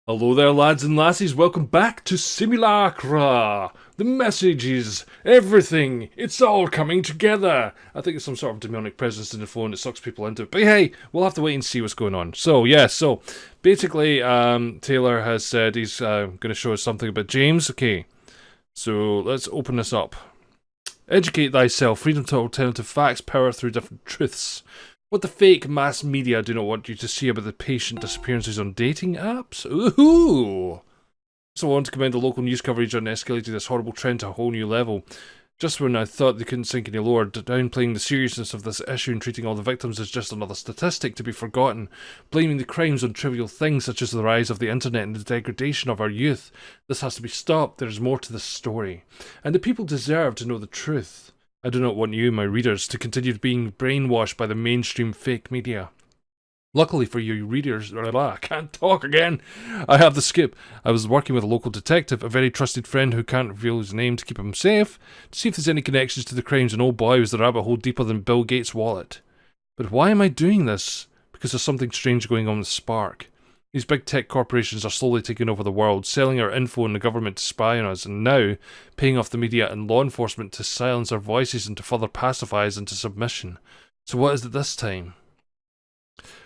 Hello there, lads and lassies. Welcome back to Simulacra. The messages, everything, it's all coming together. I think it's some sort of demonic presence in the phone that sucks people into it. But hey, we'll have to wait and see what's going on. So basically, Taylor has said he's going to show us something about James. Okay, so let's open this up. Educate thyself. Freedom to alternative facts. Power through different truths. What the fake mass media do not want you to see about the patient disappearances on dating apps? Ooh! So I want to commend the local news coverage on escalating this horrible trend to a whole new level. Just when I thought they couldn't sink any lower, downplaying the seriousness of this issue and treating all the victims as just another statistic to be forgotten, blaming the crimes on trivial things such as the rise of the internet and the degradation of our youth. This has to be stopped. There is more to this story. And the people deserve to know the truth. I do not want you, my readers, to continue being brainwashed by the mainstream fake media. Luckily for you readers, I can't talk again. I have the skip. I was working with a local detective, a very trusted friend who can't reveal his name to keep him safe, to see if there's any connections to the crimes, and oh boy, was the rabbit hole deeper than Bill Gates' wallet. But why am I doing this? Because there's something strange going on with Spark. These big tech corporations are slowly taking over the world, selling our info and the government to spy on us, and now paying off the media and law enforcement to silence our voices and to further pacify us into submission. So what is it this time?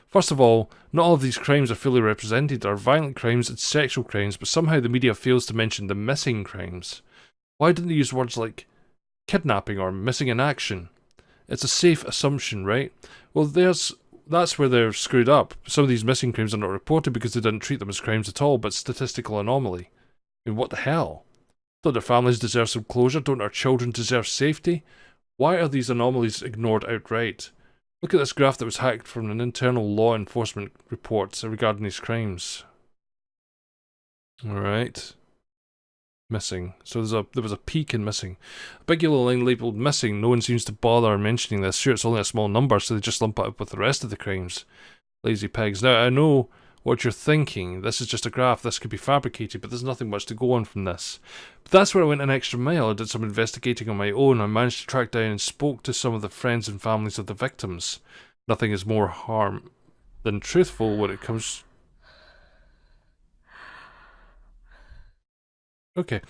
First of all, not all of these crimes are fully represented. There are violent crimes and sexual crimes, but somehow the media fails to mention the missing crimes. Why didn't they use words like kidnapping or missing in action? It's a safe assumption, right? Well, that's where they're screwed up. Some of these missing crimes are not reported because they didn't treat them as crimes at all, but statistical anomaly. I mean, what the hell? Don't their families deserve some closure? Don't our children deserve safety? Why are these anomalies ignored outright? Look at this graph that was hacked from an internal law enforcement report regarding these crimes. Alright. Missing. So there was a peak in missing. A big yellow line labelled missing. No one seems to bother mentioning this. Sure, it's only a small number, so they just lump it up with the rest of the crimes. Lazy pigs. Now, I know what you're thinking. This is just a graph. This could be fabricated, but there's nothing much to go on from this. But that's where I went an extra mile. I did some investigating on my own. I managed to track down and spoke to some of the friends and families of the victims. Nothing is more harm than truthful when it comes... Okay.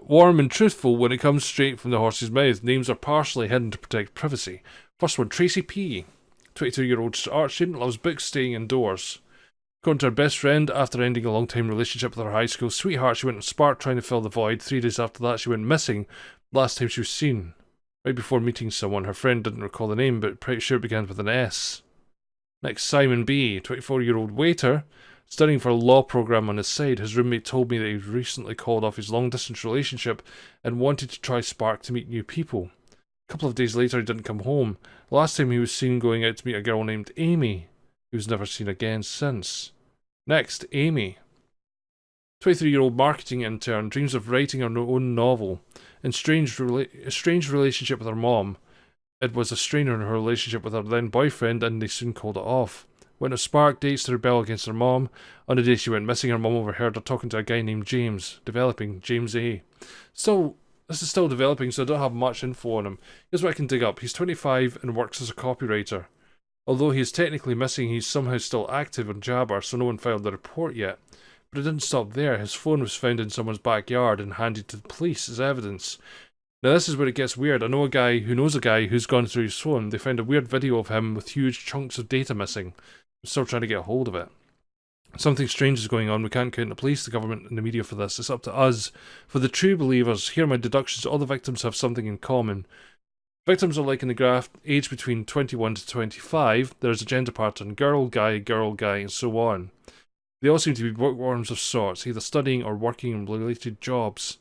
Warm and truthful when it comes straight from the horse's mouth. Names are partially hidden to protect privacy. First one, Tracy P. 22-year-old art student, loves books, staying indoors. According to her best friend, after ending a long-time relationship with her high school sweetheart, she went on Spark trying to fill the void. 3 days after that, she went missing. Last time she was seen. Right before meeting someone. Her friend didn't recall the name, but pretty sure it began with an S. Next, Simon B. 24-year-old waiter. Studying for a law program on his side, his roommate told me that he recently called off his long-distance relationship and wanted to try Spark to meet new people. A couple of days later, he didn't come home. The last time he was seen going out to meet a girl named Amy. He was never seen again since. Next, Amy. 23-year-old marketing intern, dreams of writing her own novel. In a strange relationship with her mom. It was a strainer in her relationship with her then boyfriend, and they soon called it off. Went to Spark, dates to rebel against her mom. On the day she went missing, her mom overheard her talking to a guy named James. Developing, James A. This is still developing, so I don't have much info on him. Here's what I can dig up. He's 25 and works as a copywriter. Although he is technically missing, he's somehow still active on Jabber, so no one filed the report yet. But it didn't stop there. His phone was found in someone's backyard and handed to the police as evidence. Now this is where it gets weird. I know a guy who knows a guy who's gone through his phone. They found a weird video of him with huge chunks of data missing. I'm still trying to get a hold of it. Something strange is going on. We can't count the police, the government, and the media for this. It's up to us. For the true believers, here are my deductions. All the victims have something in common. Victims are like in the graph, aged between 21 to 25. There's a gender pattern, girl, guy, and so on. They all seem to be bookworms of sorts, either studying or working in related jobs.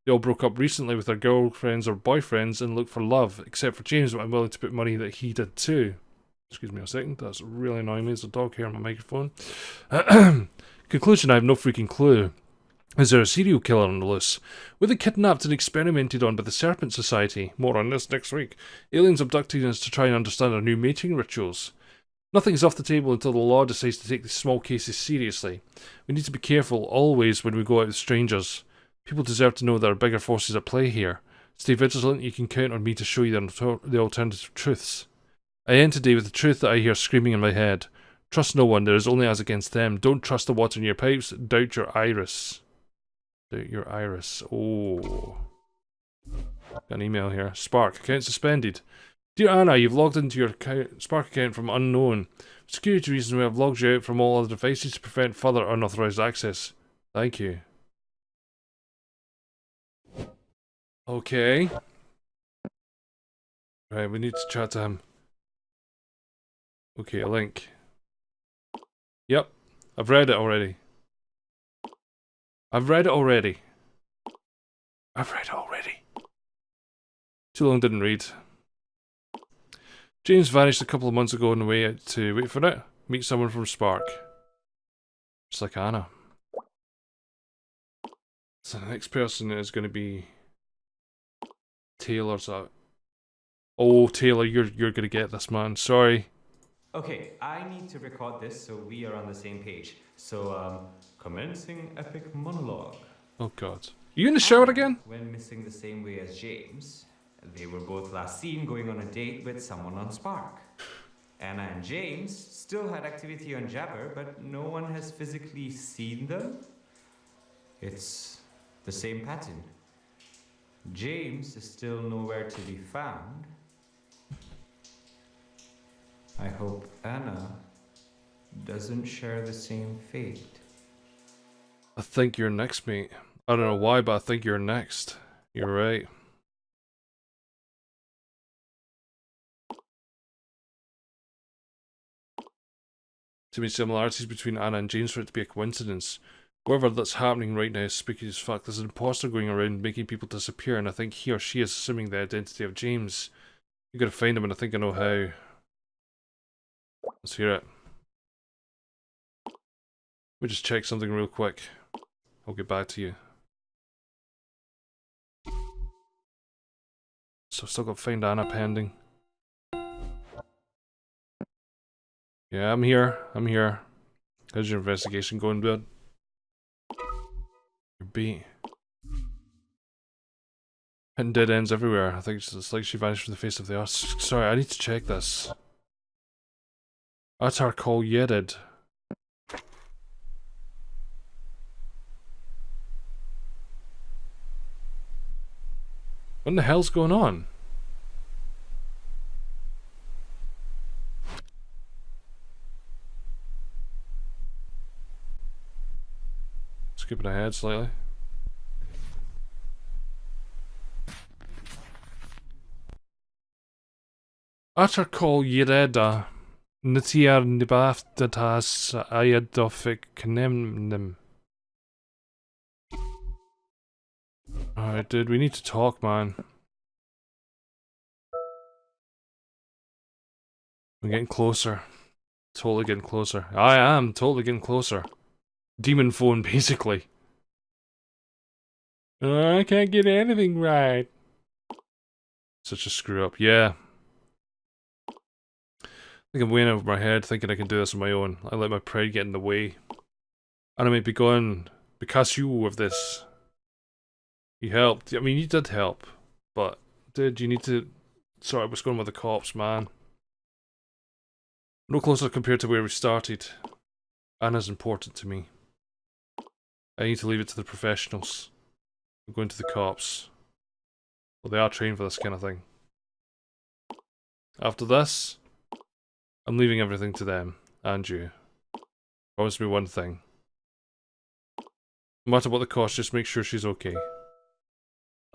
They all broke up recently with their girlfriends or boyfriends and look for love, except for James, but I'm willing to put money that he did too. Excuse me a second, that's really annoying me. There's a dog here on my microphone. Conclusion, I have no freaking clue. Is there a serial killer on the loose? Were they kidnapped and experimented on by the Serpent Society? More on this next week. Aliens abducting us to try and understand our new mating rituals. Nothing's off the table until the law decides to take these small cases seriously. We need to be careful always when we go out with strangers. People deserve to know there are bigger forces at play here. Stay vigilant, you can count on me to show you the alternative truths. I end today with the truth that I hear screaming in my head. Trust no one, there is only us against them. Don't trust the water in your pipes, doubt your iris. Doubt your iris. Oh. Got an email here. Spark, account suspended. Dear Anna, you've logged into your Spark account from unknown. For security reasons, we have logged you out from all other devices to prevent further unauthorized access. Thank you. Okay. Right, we need to chat to him. Okay, a link. Yep, I've read it already. I've read it already. Too long didn't read. James vanished a couple of months ago on the way out to, wait for it, meet someone from Spark. Just like Anna. So the next person is going to be Taylor's out. Oh, Taylor, you're going to get this, man. Sorry. Okay, I need to record this so we are on the same page. So, commencing epic monologue. Oh god. Are you in the shower again? When missing the same way as James, they were both last seen going on a date with someone on Spark. Anna and James still had activity on Jabber, but no one has physically seen them. It's the same pattern. James is still nowhere to be found. I hope Anna doesn't share the same fate. I think you're next, mate. I don't know why, but I think you're next. You're right. Too many similarities between Anna and James for it to be a coincidence. Whatever that's happening right now is spooky as fuck. There's an imposter going around making people disappear, and I think he or she is assuming the identity of James. You gotta find him, and I think I know how. Let's hear it. We just check something real quick. I'll get back to you. So I've still got Find Anna pending. Yeah, I'm here. How's your investigation going, bud? You're beat. Hitting dead ends everywhere. I think it's like she vanished from the face of the earth. Sorry, I need to check this. Atar call Yedid. What in the hell's going on? Skipping ahead slightly. Atar call Yedida. Nitiar nibaftatas ayadofik knemnim. Alright, dude, we need to talk, man. We're getting closer. Totally getting closer. I am totally getting closer. Demon phone, basically. I can't get anything right. Such a screw up. Yeah. I think I'm way over my head thinking I can do this on my own. I let my pride get in the way. And I might be going, because you of this. You helped. I mean, you did help. But, dude, you need to sort out what's going on with the cops, man. No closer compared to where we started. Anna's important to me. I need to leave it to the professionals. I'm going to the cops. Well, they are trained for this kind of thing. After this, I'm leaving everything to them. And you. Promise me one thing. No matter what the cost, just make sure she's okay.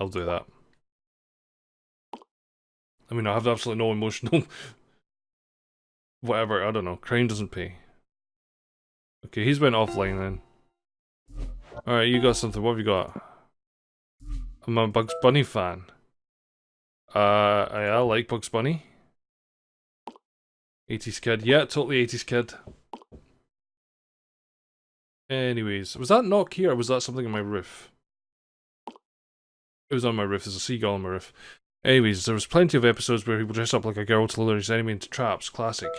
I'll do that. I mean, I have absolutely no emotional... whatever, I don't know. Crime doesn't pay. Okay, he's went offline then. Alright, you got something. What have you got? I'm a Bugs Bunny fan. I like Bugs Bunny. 80s kid. Yeah, totally 80s kid. Anyways, was that knock here or was that something on my roof? It was on my roof. There's a seagull on my roof. Anyways, there was plenty of episodes where people dress up like a girl to lure his enemy into traps. Classic.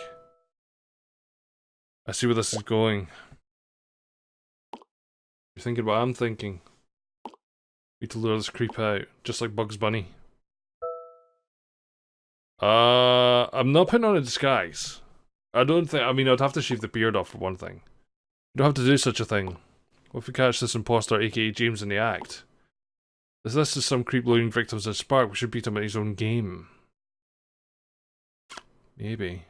I see where this is going. You're thinking what I'm thinking. Need to lure this creep out, just like Bugs Bunny. I'm not putting on a disguise. I don't think. I mean, I'd have to shave the beard off for one thing. You don't have to do such a thing. What if we catch this imposter, aka James, in the act? If this is some creep luring victims of Spark, we should beat him at his own game. Maybe.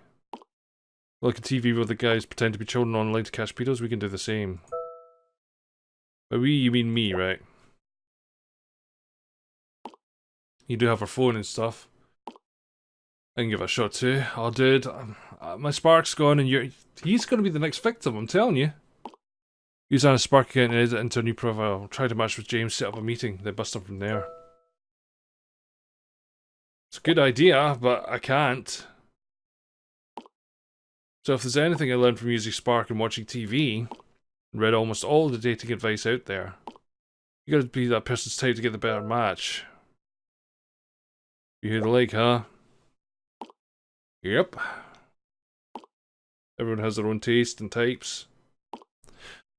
Like a TV where the guys pretend to be children online to catch pedos, we can do the same. By we, you mean me, right? You do have our phone and stuff. I can give it a shot too. Oh, dude, my Spark's gone and he's gonna be the next victim, I'm telling you. Use on a Spark account and edit into a new profile. Try to match with James, set up a meeting, then bust him from there. It's a good idea, but I can't. So if there's anything I learned from using Spark and watching TV, and read almost all the dating advice out there, you gotta be that person's type to get the better match. You hear the like, huh? Yep. Everyone has their own taste and types.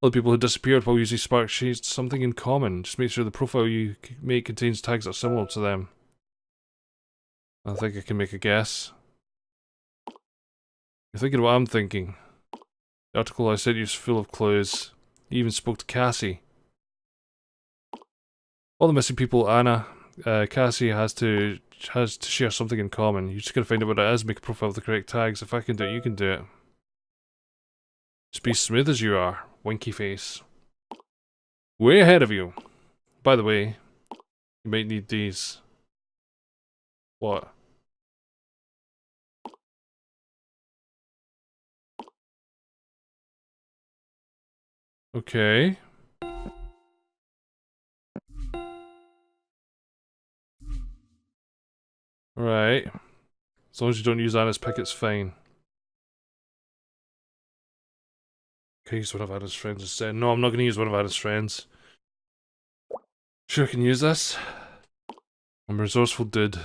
Other people who disappeared while using Spark share something in common. Just make sure the profile you make contains tags that are similar to them. I think I can make a guess. You're thinking what I'm thinking. The article I sent you is full of clues. You even spoke to Cassie. All the missing people, Anna, Cassie has to share something in common. You just gotta find out what it is, make a profile with the correct tags. If I can do it, you can do it. Just be smooth as you are. Winky face. Way ahead of you. By the way, you might need these. What? Okay. Alright. As long as you don't use Anna's pick, it's fine. Okay, use one of Anna's friends instead. No, I'm not going to use one of Anna's friends. Sure, I can use this. I'm a resourceful dude.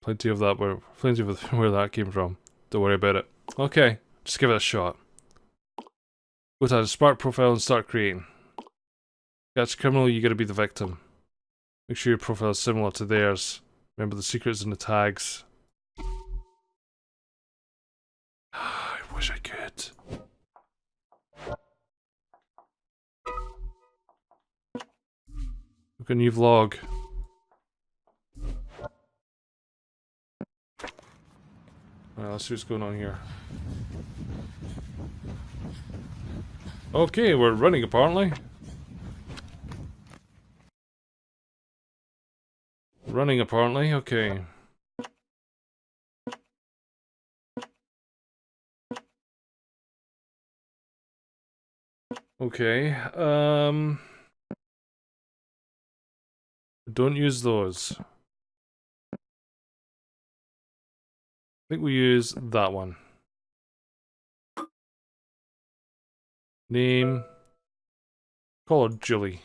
Plenty of that where that came from. Don't worry about it. Okay, just give it a shot. Go to the Spark profile and start creating. Catch a criminal, you gotta be the victim. Make sure your profile is similar to theirs. Remember the secrets in the tags. I wish I could. Look, a new vlog. Alright, let's see what's going on here. Okay, we're running apparently. Running apparently, okay. Okay, don't use those. I think we use that one. Name. Call her Julie.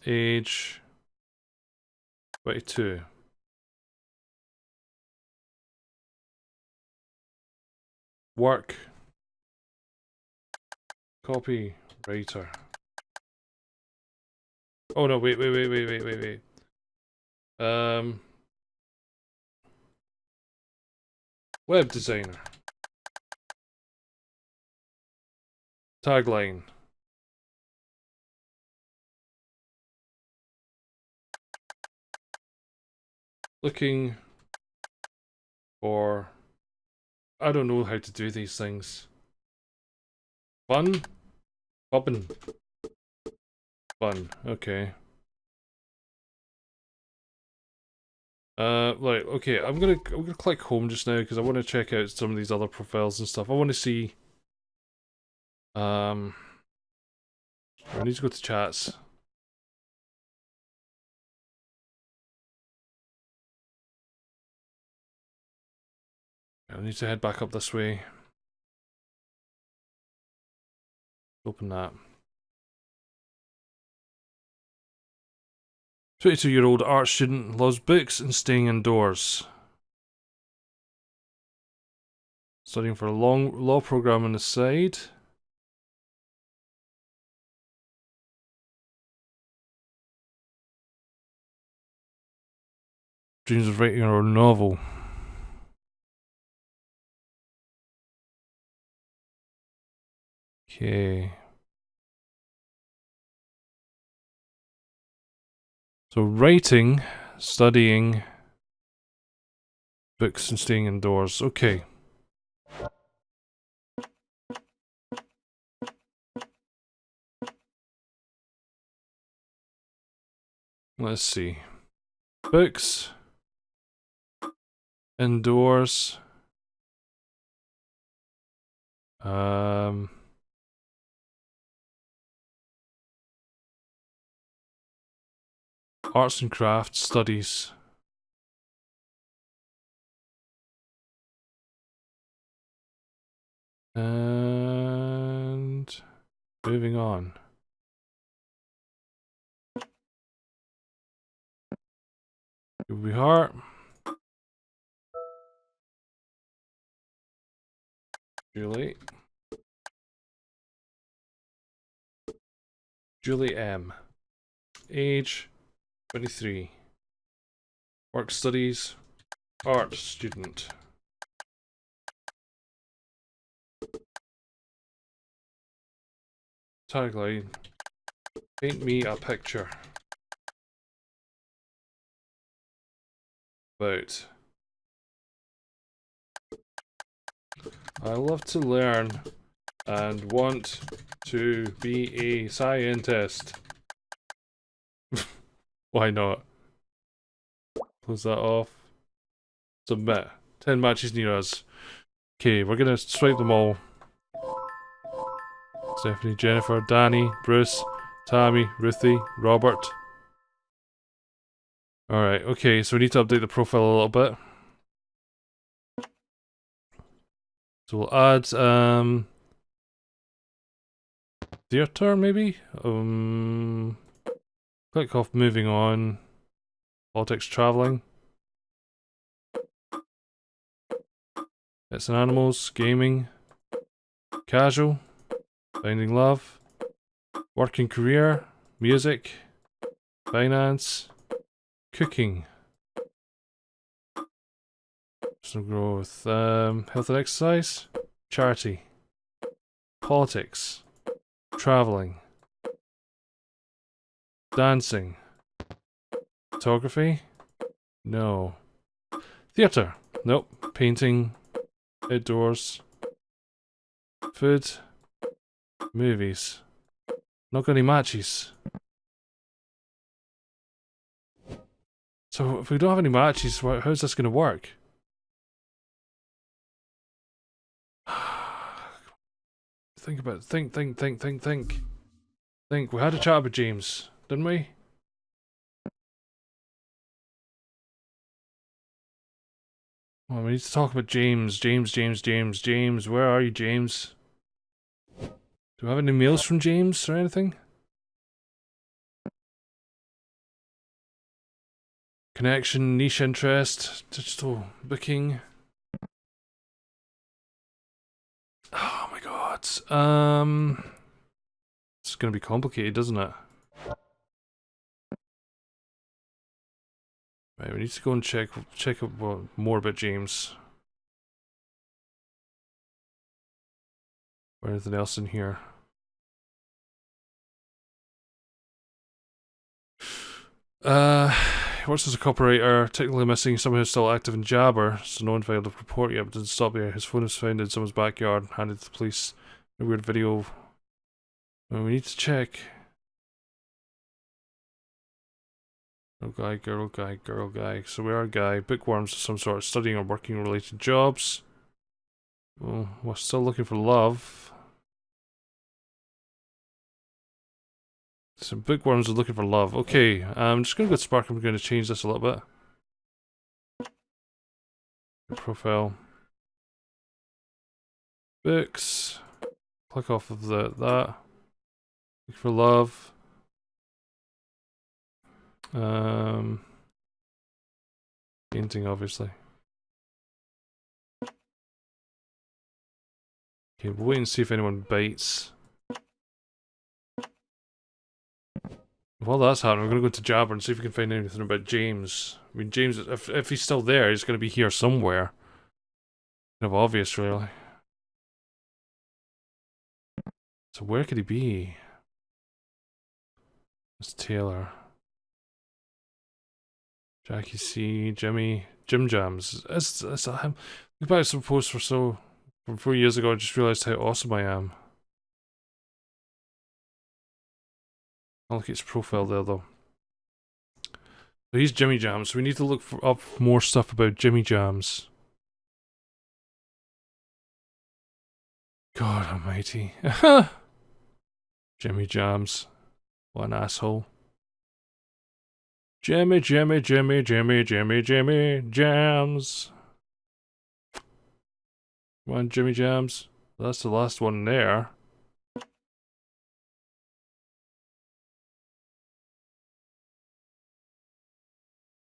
Age. 22. Work. Copy. Writer. Oh no, wait. Web designer. Tagline. Looking for... I don't know how to do these things. Fun? Bobbin. Fun, okay. Right, okay, I'm gonna click home just now because I want to check out some of these other profiles and stuff. I want to see... I need to go to chats. I need to head back up this way. Open that. 22-year-old art student loves books and staying indoors. Studying for a law program on the side. dreams of writing a novel. Okay. So writing, studying, books and staying indoors. Okay. Let's see. Books, indoors, arts and crafts, studies. And moving on. Here we are. Julie. Julie M. Age 23. Work studies. Art student. Tagline. Paint me a picture. About. I love to learn and want to be a scientist. Why not? Close that off. Submit. 10 matches near us. Okay, we're gonna swipe them all. Stephanie, Jennifer, Danny, Bruce, Tammy, Ruthie, Robert. Alright, okay, so we need to update the profile a little bit. So we'll add, theatre maybe? Click off moving on. Politics, travelling. Pets and animals, gaming. Casual. Finding love. Working career. Music. Finance. Cooking. Personal growth. Health and exercise. Charity. Politics. Travelling. Dancing. Photography? No. Theatre? Nope. Painting. Outdoors. Food. Movies. Not got any matches. So if we don't have any matches, how's this going to work? Think about it. Think. Think. We had a chat about James, didn't we? Well, we need to talk about James. James. Where are you, James? Do we have any mails from James or anything? Connection, niche interest, digital booking. Oh my god. It's gonna be complicated, isn't it? Right, we need to go and check out more about James. Or anything else in here. He works as a copywriter, technically missing, someone who's still active in Jabber, so no one filed a report yet, but didn't stop here. His phone was found in someone's backyard, handed to the police. A weird video. Well, we need to check. Girl guy. So we are a guy. Bookworms of some sort, studying or working related jobs. Well, we're still looking for love. So bookworms are looking for love. Okay, I'm just gonna go to Spark. I'm gonna change this a little bit. Profile. Books. Click off of that. Look for love. Painting, obviously. Okay, we'll wait and see if anyone bites. While that's happening, we're gonna go to Jabber and see if we can find anything about James. I mean, James, if he's still there, he's gonna be here somewhere. Kind of obvious, really. So where could he be? It's Taylor. Jackie C, Jimmy, Jim Jams. It's him. Look back at some posts from 4 years ago. I just realised how awesome I am. I'll look at his profile there though. So he's Jimmy Jams. So we need to look up more stuff about Jimmy Jams. God almighty. Jimmy Jams. What an asshole. Jimmy Jams. Come on, Jimmy Jams. That's the last one there.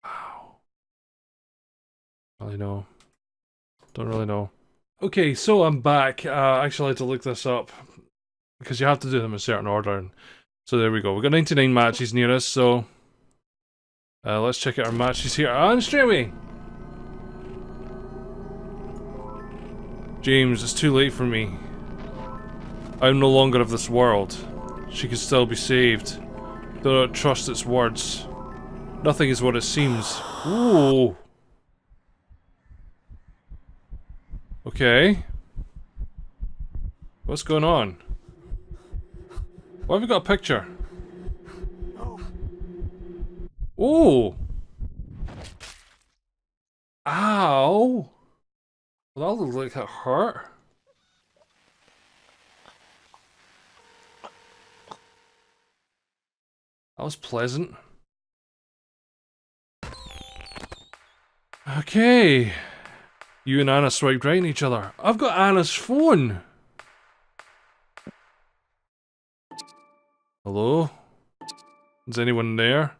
Wow. Really know. Don't really know. Okay, so I'm back. Actually, I had to look this up because you have to do them in a certain order. And so there we go. We've got 99 matches near us, so let's check out our matches here. And straight away, James, it's too late for me. I'm no longer of this world. She can still be saved. Do not trust its words. Nothing is what it seems. Ooh. Okay. What's going on? Why have we got a picture? Ooh. Ow. Well, that looked like it hurt. That was pleasant. Okay. You and Anna swiped right in each other. I've got Anna's phone. Hello? Is anyone there?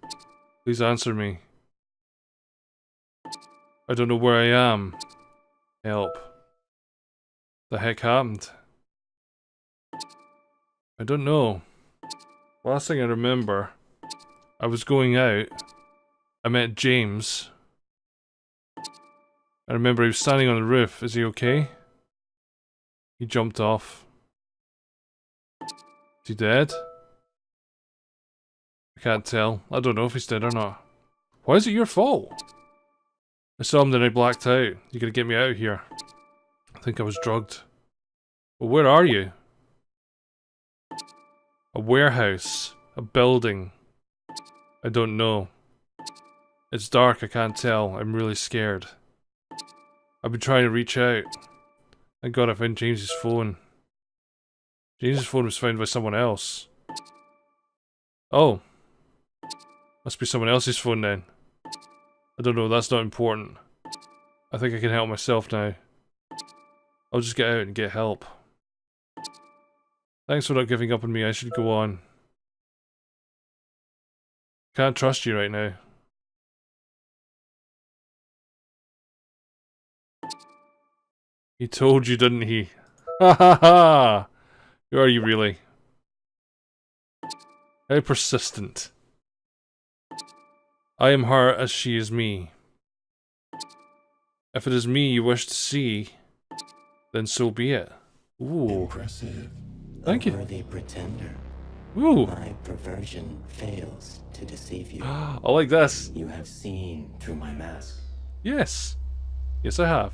Please answer me. I don't know where I am. Help. The heck happened? I don't know. Last thing I remember, I was going out. I met James. I remember he was standing on the roof. Is he okay? He jumped off. Is he dead? I can't tell. I don't know if he's dead or not. Why is it your fault? I saw him then I blacked out. You gotta get me out of here. I think I was drugged. Well, where are you? A warehouse. A building. I don't know. It's dark, I can't tell. I'm really scared. I've been trying to reach out. Thank God I found James's phone. James's phone was found by someone else. Oh. Must be someone else's phone then. I don't know, that's not important. I think I can help myself now. I'll just get out and get help. Thanks for not giving up on me, I should go on. Can't trust you right now. He told you, didn't he? Ha ha ha! Who are you really? How persistent. I am her as she is me. If it is me you wish to see, then so be it. Ooh. Impressive. Thank you. A worthy pretender. Ooh. My perversion fails to deceive you. I like this. You have seen through my mask. Yes. Yes, I have.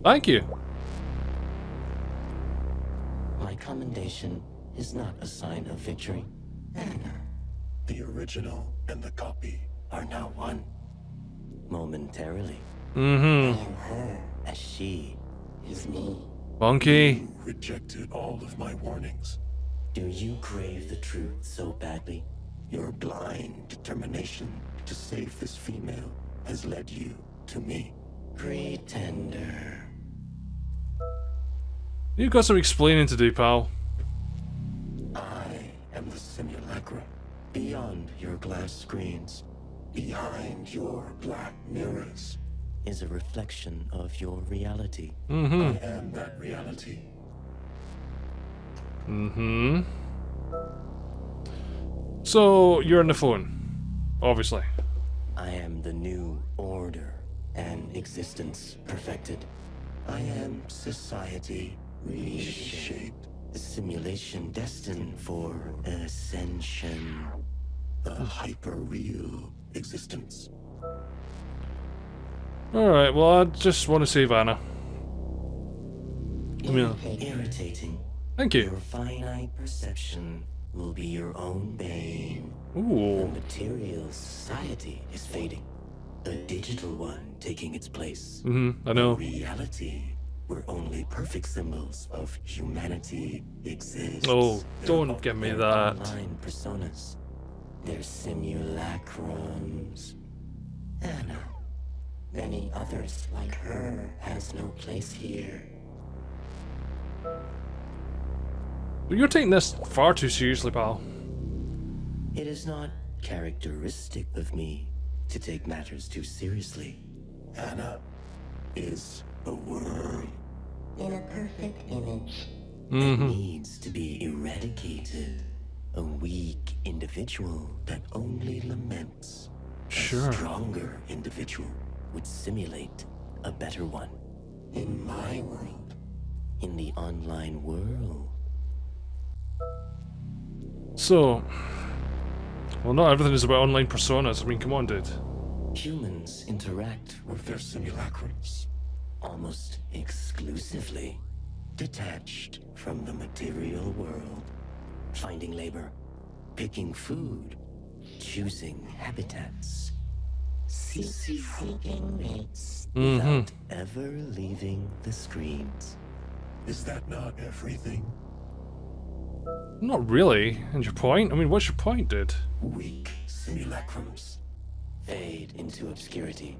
Thank you. My commendation is not a sign of victory. Anna, The original and the copy are now one. Momentarily. Mm-hmm. I am her as she is me. Funky. you rejected all of my warnings. Do you crave the truth so badly? Your blind determination to save this female has led you to me. Pretender. You've got some explaining to do, pal. I am the Simulacra, Beyond your glass screens behind your black mirrors. is a reflection of your reality. Mm-hmm. I am that reality. Mm-hmm. So, you're on the phone. Obviously. I am the new order, an existence perfected. I am society reshaped. A simulation destined for ascension. A hyper-real existence. Alright, well, I just want to save Anna. Irritating. Thank Your you. finite perception will be your own bane. The Ooh. material society is fading. A digital one taking its place. I know. Reality, where only perfect symbols of humanity exist. Oh, don't give me Their that. online personas. Their simulacrums. Anna. Many others like her has no place here. You're taking this far too seriously, pal. It is not characteristic of me to take matters too seriously. Anna is a worm. In a perfect image. It needs to be eradicated. A weak individual that only laments. Sure. A stronger individual would simulate a better one. In my world. In the online world. So, well, not everything is about online personas. I mean, come on, dude. Humans interact With their simulacrums. almost exclusively detached from the material world, finding labor, picking food, choosing habitats, seeking mates without ever leaving the screens. Is that not everything? Not really. And your point? I mean, what's your point, dude? Weak simulacrums. Fade into obscurity,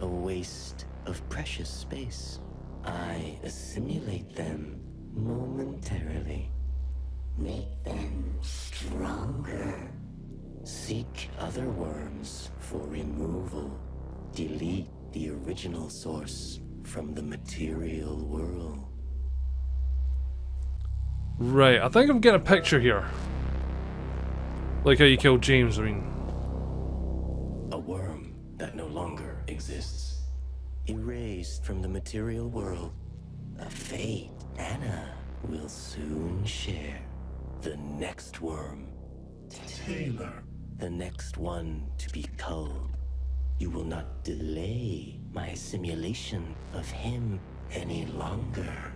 a waste of precious space. I assimilate them momentarily, make them stronger. Seek other worms for removal. Delete the original source from the material world. Right, I think I'm getting a picture here. Like how you killed James, I mean. A worm that no longer exists. Erased from the material world. A fate Anna will soon share. The next worm. Taylor. The next one to be culled. You will not delay my simulation of him any longer.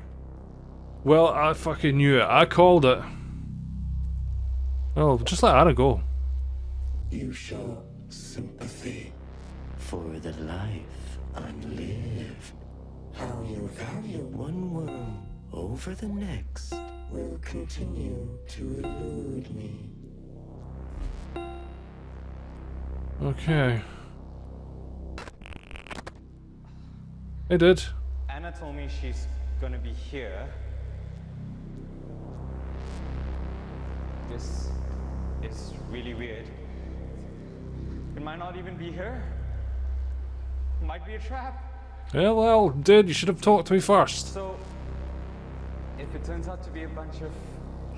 Well, I fucking knew it. I called it. Oh, just let Anna go. You show sympathy. For the life unlived. How you value one worm over the next will continue to elude me. Okay. Hey, dude. Anna told me she's gonna be here. This is really weird. It might not even be her. Might be a trap. Yeah, well, dude, you should have talked to me first. So, if it turns out to be a bunch of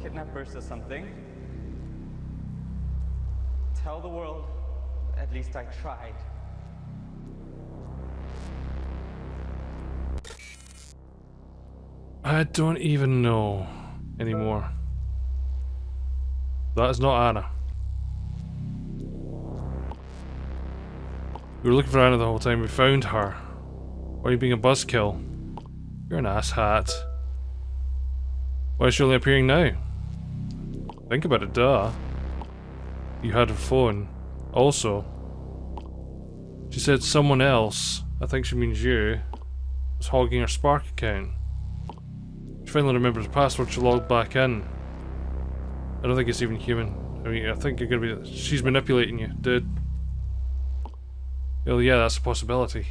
kidnappers or something, tell the world at least I tried. I don't even know anymore. That is not Anna. We were looking for Anna the whole time. We found her. Why are you being a buzzkill? You're an asshat. Why is she only appearing now? Think about it, duh. You had her phone. Also, she said someone else, I think she means you, was hogging her Spark account. She finally remembers the password, she logged back in. I don't think it's even human. I mean, I think you're gonna be. She's manipulating you, dude. Well, yeah, that's a possibility.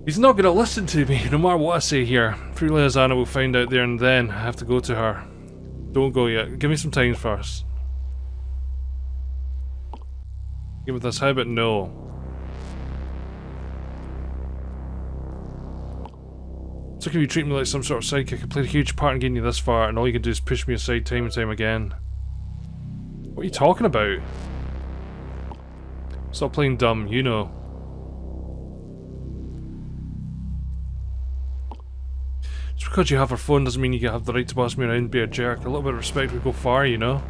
He's not gonna listen to me, no matter what I say here. Freely as Anna will find out there and then. I have to go to her. Don't go yet. Give me some time first. Give me this. How about no? So can you treat me like some sort of sidekick? I played a huge part in getting you this far, and all you can do is push me aside time and time again. What are you talking about? Stop playing dumb, you know. Just because you have her phone doesn't mean you have the right to boss me around and be a jerk. A little bit of respect would go far, you know?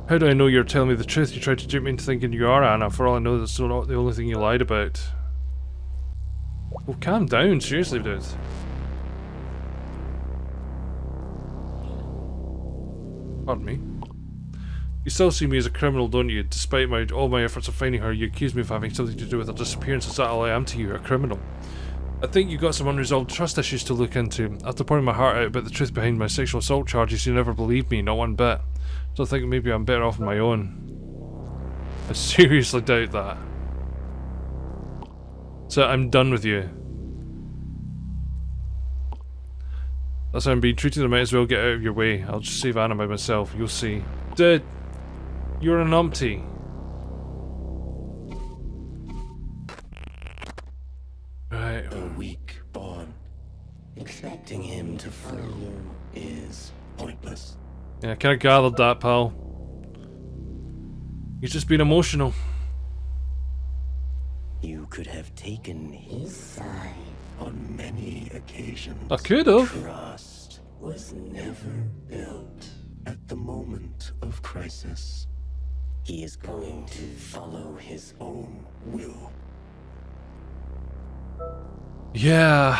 How do I know you're telling me the truth? You tried to dupe me into thinking you are Anna. For all I know, that's not the only thing you lied about. Well, calm down. Seriously, dude. Pardon me. You still see me as a criminal, don't you? Despite all my efforts of finding her, you accuse me of having something to do with her disappearance. Is that all I am to you? A criminal? I think you got some unresolved trust issues to look into. After pouring my heart out about the truth behind my sexual assault charges, you never believed me, not one bit. So I think maybe I'm better off on my own. I seriously doubt that. So I'm done with you. That's how I'm being treated. I might as well get out of your way. I'll just save Anna by myself. You'll see. Dude, you're an umpty. Right. A weak bond. Expecting him to follow you is pointless. Yeah, I kinda gathered that, pal. He's just been emotional. You could have taken his side On many occasions, I could have. Trust was never built. at the moment of crisis, He is going to follow his own will. Yeah.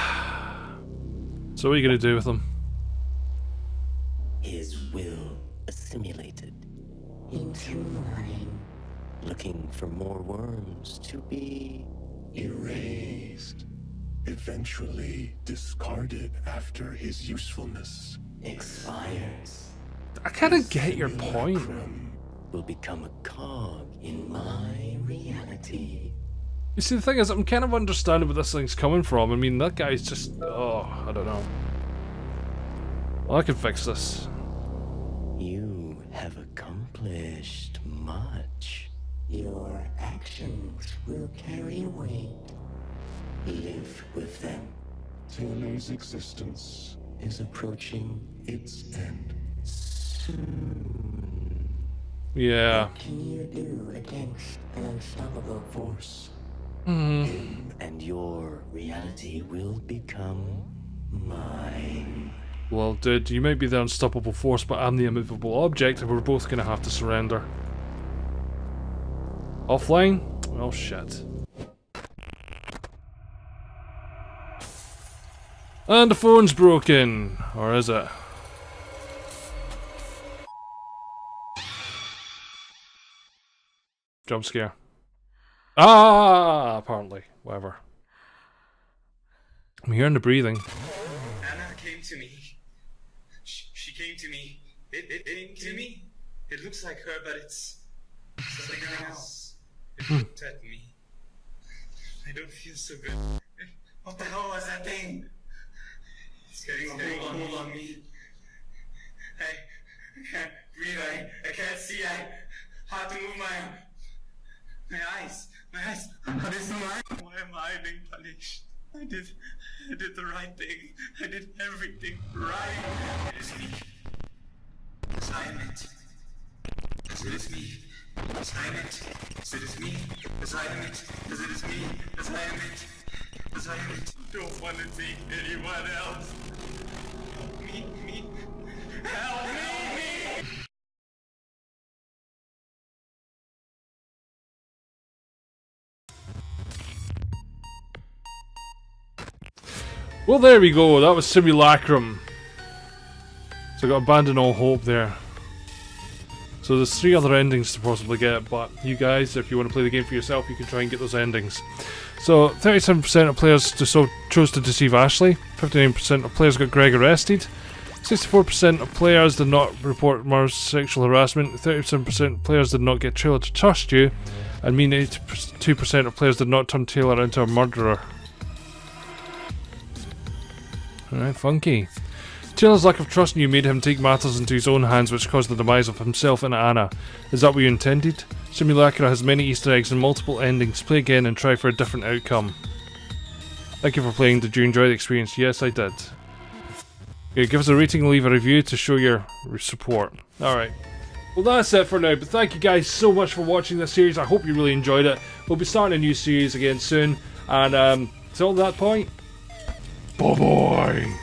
So what are you gonna do with him? his will assimilated into mine, looking for more worms to be Erased. Eventually discarded after his usefulness. expires. I kinda get your point. Simulacrum. Will become a cog in my reality. You see, the thing is, I'm kind of understanding where this thing's coming from. I mean, that guy's just... oh, I don't know. Well, I can fix this. You have accomplished much. Your actions will carry weight. Live with them. Taylor's existence Is approaching its end. soon. Yeah. What can you do against an unstoppable force? And your reality will become mine. Well, dude, you might be the unstoppable force, but I'm the immovable object, and we're both gonna have to surrender. Offline? Well, shit. And the phone's broken. Or is it? Jump scare. Ah, apparently. Whatever. I'm hearing the breathing. Anna came to me. She came to me. It came to me. It looks like her, but it's something else. It looked at me. I don't feel so good. What the hell was that thing? It's getting a hold on me. I can't breathe. I can't see. I have to move my eyes. My eyes. How is mine? Why am I being punished? I did the right thing. I did everything right. It is me. Assignment. It is me. Assignment. It is me. Assignment. It is me. Assignment. Assignment. Don't want to see anyone else. Help me. Help me. Well, there we go. That was Simulacrum. So I got Abandon All Hope there. So there's 3 other endings to possibly get, but you guys, if you want to play the game for yourself, you can try and get those endings. So 37% of players chose to deceive Ashley. 59% of players got Greg arrested. 64% of players did not report Mars sexual harassment. 37% of players did not get Taylor to trust you. And 82% of players did not turn Taylor into a murderer. Alright, funky. Taylor's lack of trust in you made him take matters into his own hands, which caused the demise of himself and Anna. Is that what you intended? Simulacra has many Easter eggs and multiple endings. Play again and try for a different outcome. Thank you for playing. Did you enjoy the experience? Yes, I did. Okay, give us a rating and leave a review to show your support. Alright. Well, that's it for now, but thank you guys so much for watching this series. I hope you really enjoyed it. We'll be starting a new series again soon, and till that point, bye-bye.